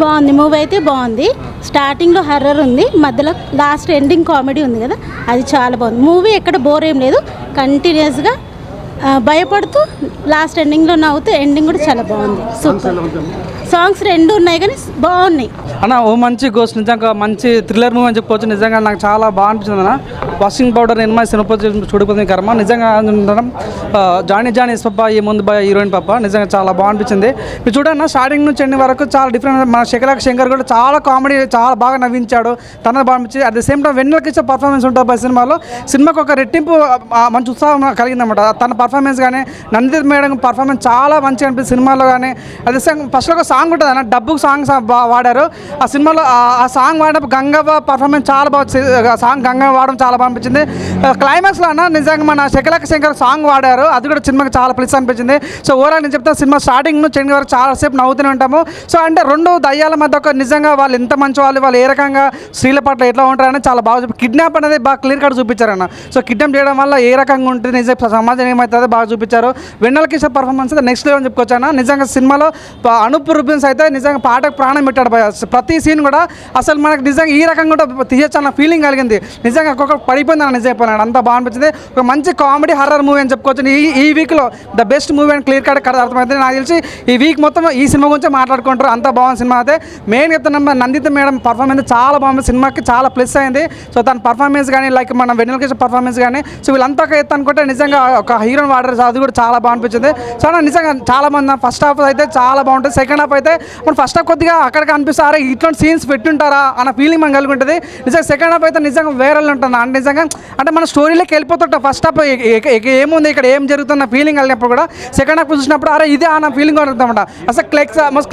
బాగుంది మూవీ అయితే బాగుంది. స్టార్టింగ్లో హర్రర్ ఉంది, మధ్యలో లాస్ట్ ఎండింగ్ కామెడీ ఉంది కదా, అది చాలా బాగుంది. మూవీ ఎక్కడ బోర్ ఏం లేదు, కంటిన్యూస్గా భయపడుతూ లాస్ట్ ఎండింగ్లో నవ్వుతూ ఎండింగ్ కూడా చాలా బాగుంది. సూపర్. సాంగ్స్ 2 ఉన్నాయి కానీ బాగున్నాయి అన్న. ఓ మంచి గోస్ట్, నిజంగా మంచి థ్రిల్లర్ మూవీ అని చెప్పుకోవచ్చు. నిజంగా నాకు చాలా బాగా అనిపించింది అన్న. వాషింగ్ పౌడర్ ఎనిమిది సినిపోతే చూడిపోతుంది కర్మ. నిజంగా జానీ ఎస్ పప్ప ఈ ముందు బాయ్ హీరోయిన్ పప్ప నిజంగా చాలా బాగా అనిపించింది. మీరు చూడన్న స్టార్టింగ్ నుంచి ఎండింగ్ వరకు చాలా డిఫరెంట్. మన శంకర్ కూడా చాలా కామెడీ, చాలా బాగా నవ్వించాడు. తన బాగా అనిపించింది. అట్ ద సేమ్ టైం వెన్నెలకి ఇచ్చే పర్ఫార్మెన్స్ ఉంటుంది సినిమాకు ఒక రెట్టింపు మంచి ఉత్సాహం కలిగిందన్నమాట. తన పర్ఫార్మెన్స్ కానీ నందిత మేడం పర్ఫార్మెన్స్ చాలా మంచిగా అనిపిస్తుంది సినిమాలో. కానీ అదే ఫస్ట్లో ఒక సాంగ్ ఉంటుంది అన్న, డబ్బుకు సాంగ్స్ వాడారు ఆ సినిమాలో. ఆ సాంగ్ వాడినప్పుడు గంగవ్వ పర్ఫార్మెన్స్ చాలా బాగా, సాంగ్ గంగవ్వ వాడడం చాలా బాగా అనిపించింది. క్లైమాక్స్లో అన్న నిజంగా మన శంకర్ సాంగ్ వాడారు, అది కూడా సినిమాకి చాలా ప్లస్ అనిపించింది. సో ఓవరాల్ నేను చెప్తాను, సినిమా స్టార్టింగ్ నుంచి ఎండింగ్ వరకు చాలాసేపు నవ్వుతూనే ఉంటాము. సో అంటే 2 దయ్యాల మధ్య ఒక నిజంగా వాళ్ళు ఎంత మంచి వాళ్ళు ఏ రకంగా స్త్రీల పట్ల ఎట్లా ఉంటారని చాలా బాగా కిడ్నాప్ అనేది బాగా క్లియర్ కట్ చూపించారన్న. సో కిడ్నాప్ చేయడం వల్ల ఏ రకంగా ఉంటుంది, నిజంగా సమాజం ఏమవుతుందో బాగా చూపించారు. వెన్నెల కిషోర్ పర్ఫార్మెన్స్ అయితే నెక్స్ట్ లెవెల్ అని చెప్పుకోవచ్చు అన్న. నిజంగా సినిమాలో అనూప్ రూబెన్స్ అయితే నిజంగా పాటకు ప్రాణం పెట్టాడు. ప్రతి సీన్ కూడా అసలు మనకు నిజంగా ఈ రకంగా కూడా తీయచ్చు అన్న ఫీలింగ్ కలిగింది. నిజంగా ఒక్కొక్క పడిపోయింది అన్న, నిజం చెప్పాను అంత బాగా అనిపించింది. ఒక మంచి కామెడీ హర్రర్ మూవీ అని చెప్పుకోవచ్చు. ఈ వీక్లో ద బెస్ట్ మూవీ అని క్లియర్ కట్ అర్థమైతే. నాకు తెలిసి ఈ వీక్ మొత్తం ఈ సినిమా గురించి మాట్లాడుకుంటారు, అంత బాగుంది సినిమా అయితే. మెయిన్ చెప్తున్నా నందిత మేడం పర్ఫార్మెన్స్ చాలా బాగుంది, సినిమాకి చాలా ప్లస్ అయింది. సో తన పర్ఫార్మెన్స్ కానీ లైక్ మన వెన్నెల కిషోర్ పర్ఫార్మెన్స్ కానీ సో వీళ్ళంతా ఎత్తు అనుకుంటే నిజంగా ఒక హీరోని వాడారు, అది కూడా చాలా బాగా అనిపించింది. సో నిజంగా చాలా మంది ఫస్ట్ హాఫ్ అయితే చాలా బాగుంటుంది. సెకండ్ హాఫ్ అయితే మనం ఫస్ట్ హాఫ్ కొద్దిగా అక్కడికి అనిపిస్తారా ఇట్లాంటి సీన్స్ పెట్టుంటారా అన్న ఫీలింగ్ మనం కలిగి ఉంటుంది. నిజంగా సెకండ్ హాఫ్ అయితే నిజంగా వేరే ఉంటుంది అంటే నిజంగా అంటే మన స్టోరీలోకి వెళ్ళిపోతుంటాం. ఫస్ట్ హాఫ్ ఏముంది ఇక్కడ ఏం జరుగుతున్న ఫీలింగ్ కలిగినప్పుడు కూడా సెకండ్ హాఫ్ చూసినప్పుడు అరే ఇదే అన్న ఫీలింగ్ కలుగుతామంట. అసలు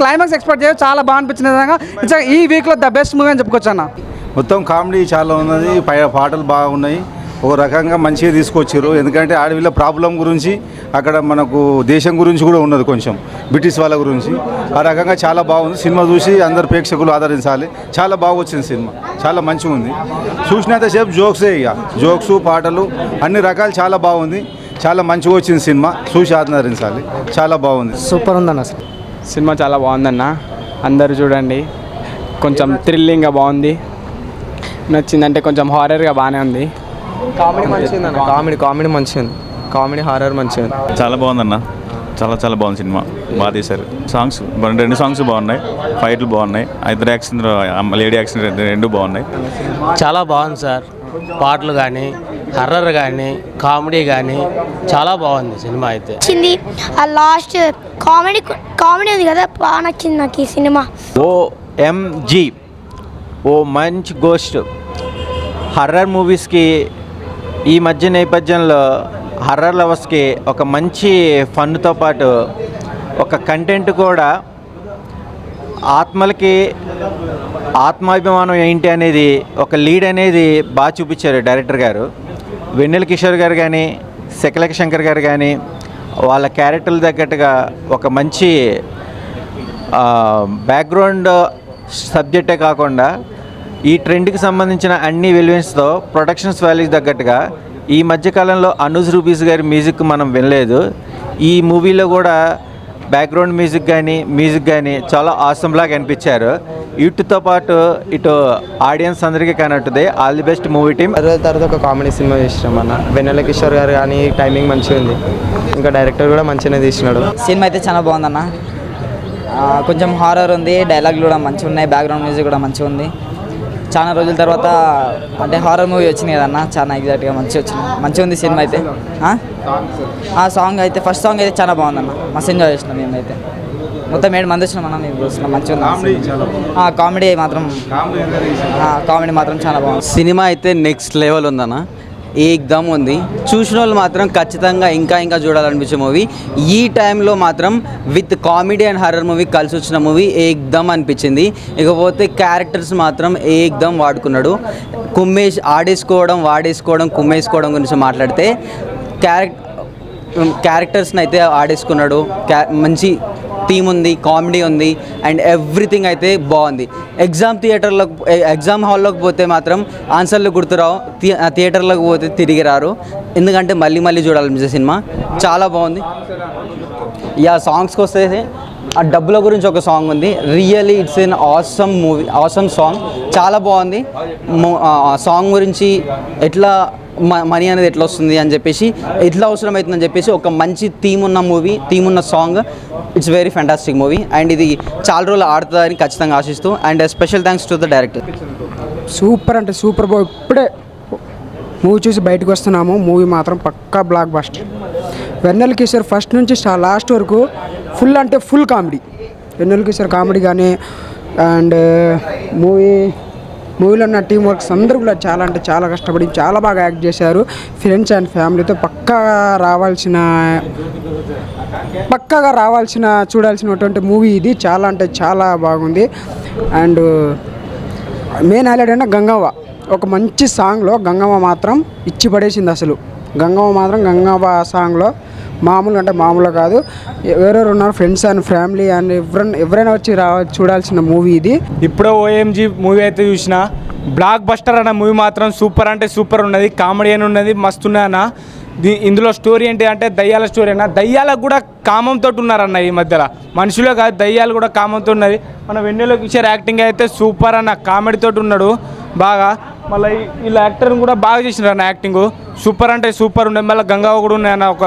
క్లైమాక్స్ ఎక్స్పెక్ట్ చేయ చాలా బాగా అనిపించింది. నిజంగా నిజంగా ఈ వీక్లో ద బెస్ట్ మూవీ అని చెప్పుకోవచ్చు అన్న. మొత్తం కామెడీ చాలా ఉన్నది, పాటలు బాగున్నాయి, ఒక రకంగా మంచిగా తీసుకొచ్చారు. ఎందుకంటే అడవిలో ప్రాబ్లం గురించి అక్కడ మనకు దేశం గురించి కూడా ఉన్నది, కొంచెం బ్రిటిష్ వాళ్ళ గురించి. ఆ రకంగా చాలా బాగుంది సినిమా. చూసి అందరు ప్రేక్షకులు ఆదరించాలి. చాలా బాగా వచ్చింది సినిమా, చాలా మంచిగా ఉంది. చూసినంతసేపు జోక్సే, ఇక జోక్స్ పాటలు అన్ని రకాలు చాలా బాగుంది. చాలా మంచిగా వచ్చింది సినిమా, చూసి ఆదరించాలి. చాలా బాగుంది, సూపర్ ఉందన్న. సినిమా చాలా బాగుందన్న, అందరూ చూడండి. కొంచెం థ్రిల్లింగ్గా బాగుంది, నచ్చిందంటే కొంచెం హారర్గా బాగానే ఉంది. కామెడీ మంచిగా ఉందన్న, కామెడీ మంచిగా ఉంది, కామెడీ హారర్ మంచిగా ఉంది. చాలా బాగుందన్న, చాలా బాగుంది సినిమా, బాగా తీశారు. సాంగ్స్ 2 సాంగ్స్ బాగున్నాయి, ఫైట్లు బాగున్నాయి, 2 యాక్షన్ లేడీ యాక్షన్ 2 బాగున్నాయి. చాలా బాగుంది సార్, పాటలు కానీ హర్రర్ కానీ కామెడీ కానీ చాలా బాగుంది సినిమా అయితే. నచ్చింది ఆ లాస్ట్ కామెడీ ఉంది కదా, బాగా నచ్చింది నాకు ఈ సినిమా. OMG ఓ మంచి గోస్ట్. హర్రర్ మూవీస్కి ఈ మధ్య నేపథ్యంలో హర్రర్ లవర్స్కి ఒక మంచి ఫన్తో పాటు ఒక కంటెంట్ కూడా, ఆత్మలకి ఆత్మాభిమానం ఏంటి అనేది ఒక లీడ్ అనేది బాగా చూపించారు డైరెక్టర్ గారు. వెన్నెల కిషోర్ గారు కానీ శంకర్ గారు కానీ వాళ్ళ క్యారెక్టర్లు తగ్గట్టుగా ఒక మంచి బ్యాక్గ్రౌండ్ సబ్జెక్టే కాకుండా ఈ ట్రెండ్కి సంబంధించిన అన్ని వెల్యువెన్స్తో ప్రొడక్షన్స్ వాల్యూకి తగ్గట్టుగా ఈ మధ్యకాలంలో అనూజ్ రూబీస్ గారి మ్యూజిక్ మనం వినలేదు. ఈ మూవీలో కూడా బ్యాక్గ్రౌండ్ మ్యూజిక్ కానీ చాలా ఆసంలాగా అనిపించారు. వీటితో పాటు ఇటు ఆడియన్స్ అందరికీ కనెక్టుది. All the best movie team. తర్వాత ఒక కామెడీ సినిమా చేసినాం అన్న. వెన్నెల కిషోర్ గారు కానీ టైమింగ్ మంచిగా ఉంది, ఇంకా డైరెక్టర్ కూడా మంచిగానే తీసినాడు. సినిమా అయితే చాలా బాగుందన్న. కొంచెం హారర్ ఉంది, డైలాగులు కూడా మంచిగా ఉన్నాయి, బ్యాక్గ్రౌండ్ మ్యూజిక్ కూడా మంచిగా ఉంది. చాలా రోజుల తర్వాత అంటే హారర్ మూవీ వచ్చింది కదన్న, చాలా ఎగ్జాక్ట్గా మంచిగా ఉంది సినిమా అయితే. ఆ సాంగ్ అయితే ఫస్ట్ సాంగ్ అయితే చాలా బాగుందన్న, మస్తు ఎంజాయ్ చేసినాం మేమైతే. మొత్తం 7 మంది వచ్చినాం అన్న, మేము చూస్తున్నాం మంచిగా ఉంది. కామెడీ మాత్రం చాలా బాగుంది. సినిమా అయితే నెక్స్ట్ లెవెల్ ఉందన్న, ఏకదమ్ ఉంది. చూసిన వాళ్ళు మాత్రం ఖచ్చితంగా ఇంకా చూడాలనిపించే మూవీ. ఈ టైంలో మాత్రం with comedy and horror movie కలిసి వచ్చిన మూవీ ఏకదమ్ అనిపించింది. ఇకపోతే క్యారెక్టర్స్ మాత్రం ఏకదమ్ వాడుకున్నాడు. వాడేసుకోవడం కుమ్మేసుకోవడం గురించి మాట్లాడితే క్యారెక్టర్స్ని అయితే ఆడేసుకున్నాడు. మంచి థీమ్ ఉంది, కామెడీ ఉంది అండ్ ఎవ్రీథింగ్ అయితే బాగుంది. ఎగ్జామ్ హాల్లోకి పోతే మాత్రం ఆన్సర్లు గుర్తురావు, థియేటర్లోకి పోతే తిరిగి రారు. ఎందుకంటే మళ్ళీ చూడాలనిపించే సినిమా చాలా బాగుంది. సాంగ్స్కి వస్తే ఆ డబ్బుల గురించి ఒక సాంగ్ ఉంది. Really it's an awesome movie, awesome song, చాలా బాగుంది. ఆ సాంగ్ గురించి ఎట్లా మనీ అనేది ఎట్లా వస్తుంది అని చెప్పేసి, ఎట్లా అవసరం అవుతుందని చెప్పేసి ఒక మంచి థీమ్ ఉన్న మూవీ, థీమ్ ఉన్న song. It's very fantastic movie and ఇది చాలా రోజులు ఆడుతుందని ఖచ్చితంగా ఆశిస్తూ and special thanks to the director. Super అంటే సూపర్ బాయ్. ఇప్పుడే మూవీ చూసి బయటకు వస్తున్నాము. మూవీ మాత్రం పక్కా బ్లాక్ బస్టర్. వెన్నెల కిషోర్ ఫస్ట్ నుంచి లాస్ట్ వరకు ఫుల్ అంటే ఫుల్ కామెడీ. వెన్నెల కిషోర్ కామెడీ కానీ అండ్ మూవీలో ఉన్న టీం వర్క్స్ అందరూ కూడా చాలా అంటే చాలా కష్టపడి చాలా బాగా యాక్ట్ చేశారు. ఫ్రెండ్స్ అండ్ ఫ్యామిలీతో పక్కాగా చూడాల్సినటువంటి మూవీ ఇది. చాలా అంటే చాలా బాగుంది. అండ్ మెయిన్ హైలైట్ అంటే గంగవ్వ ఒక మంచి సాంగ్లో గంగవ్వ మాత్రం ఇచ్చి పడేసింది. అసలు గంగవ్వ సాంగ్లో మామూలుగా కాదు. ఎవరెవరు ఉన్నారు ఫ్రెండ్స్ అండ్ ఫ్యామిలీ అండ్ ఎవరైనా వచ్చి చూడాల్సిన మూవీ ఇది. ఇప్పుడే ఓఎంజీ మూవీ అయితే చూసిన బ్లాక్ బస్టర్ అన్న మూవీ మాత్రం సూపర్ అంటే సూపర్ ఉన్నది. కామెడీ అని ఉన్నది, మస్తు ఉన్నదన్న. ఇందులో స్టోరీ ఏంటి అంటే దయ్యాల స్టోరీ అన్న. దయ్యాలకు కూడా కామంతో ఉన్నారన్న ఈ మధ్యలో. మనుషులే కాదు, దయ్యాలు కూడా కామంతో ఉన్నది. మన వెన్నెల కిషోర్ యాక్టింగ్ అయితే సూపర్ అన్న, కామెడీతో ఉన్నాడు బాగా. మళ్ళీ వీళ్ళ యాక్టర్ని కూడా బాగా చేసినారు అన్న, యాక్టింగ్ సూపర్ అంటే సూపర్ ఉండే. మళ్ళీ గంగావ కూడా ఉన్నాయన్న, ఒక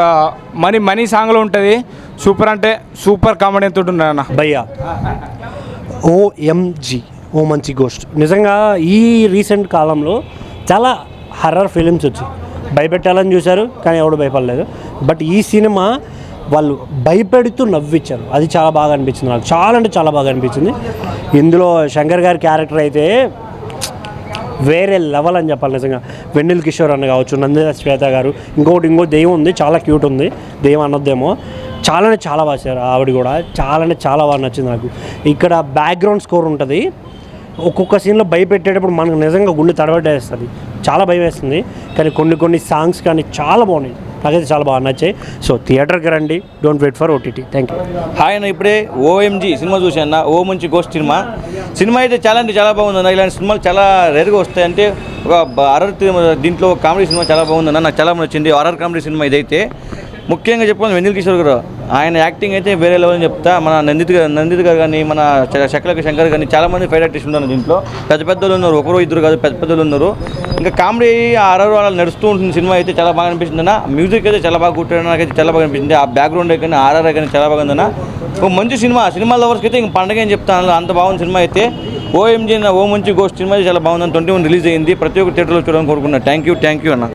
మనీ సాంగ్లో ఉంటుంది. సూపర్ అంటే సూపర్ కామెడీతో ఉన్నాయన్న. భయ్యా ఓఎంజీ ఓ మంచి గోస్ట్. నిజంగా ఈ రీసెంట్ కాలంలో చాలా హర్రర్ ఫిలిమ్స్ వచ్చి భయపెట్టాలని చూశారు కానీ ఎవడు భయపడలేదు. బట్ ఈ సినిమా వాళ్ళు భయపెడుతూ నవ్వించారు. అది చాలా బాగా అనిపించింది నాకు, చాలా అంటే చాలా బాగా అనిపించింది. ఇందులో శంకర్ గారి క్యారెక్టర్ అయితే వేరే లెవెల్ అని చెప్పాలి నిజంగా. వెన్నెల కిషోర్ అన్న కావచ్చు, నందిత శ్వేత గారు, ఇంకో దెయ్యం ఉంది, చాలా క్యూట్ ఉంది, దెయ్యం అన్నదేమో. చాలా బాగా చేశారు ఆవిడ కూడా. చాలా బాగా నచ్చింది నాకు. ఇక్కడ బ్యాక్గ్రౌండ్ స్కోర్ ఉంటుంది. ఒక్కొక్క సీన్లో భయపెట్టేటప్పుడు మనకు నిజంగా గుండె తడబడేస్తుంది, చాలా భయం వేస్తుంది. కానీ కొన్ని సాంగ్స్ కానీ చాలా బాగున్నాయి, నాకైతే చాలా బాగా నచ్చాయి. సో థియేటర్కి రండి, don't wait for OTT. Thank you. Hi అన్న, ఇప్పుడే ఓఎంజీ సినిమా చూసాను. ఓ మంచి గోస్ట్ సినిమా అయితే చాలా అంటే చాలా బాగుందన్న. ఇలాంటి సినిమాలు చాలా రేరుగా వస్తాయి. అంటే ఒక హారర్ దీంట్లో కామెడీ సినిమా చాలా బాగుందన్న, నాకు చాలా నచ్చింది. హారర్ కామెడీ సినిమా ఇదైతే. ముఖ్యంగా చెప్పుకోవాలి వెన్నెల కిషోర్ గారు, ఆయన యాక్టింగ్ అయితే వేరే లెవెల్ అని చెప్తా. మన నందిత గారు కానీ, మన శంకర్ కానీ చాలామంది ఫైట్ ఆర్టిస్ట్ ఉన్నారు దీంట్లో. పెద్దలు ఉన్నారు, ఒకరు ఇద్దరు కాదు, పెద్దలు ఉన్నారు. ఇంకా కామెడీ ఆర్ఆర్ వాళ్ళు నడుస్తూ ఉంటుంది. సినిమా అయితే చాలా బాగా అనిపిస్తుంది అన్న. మ్యూజిక్ అయితే చాలా బాగా కుట్టాడు, నాకైతే చాలా బాగా అనిపించింది. ఆ బ్యాక్గ్రౌండ్ కానీ ఆర్ఆర్ కానీ చాలా బాగా ఉందన్న. ఒక మంచి సినిమా లవర్స్కి అయితే ఇంక పండగ అని చెప్తాను, అంత బాగుంది సినిమా అయితే. ఓఎంజీ ఓ మంచి గోస్ట్ సినిమా చాలా బాగుందని 21 రిలీజ్ అయింది. ప్రతి ఒక్క థియేటర్లో చూడాలని కోరుకున్నాను. థ్యాంక్ యూ అన్న.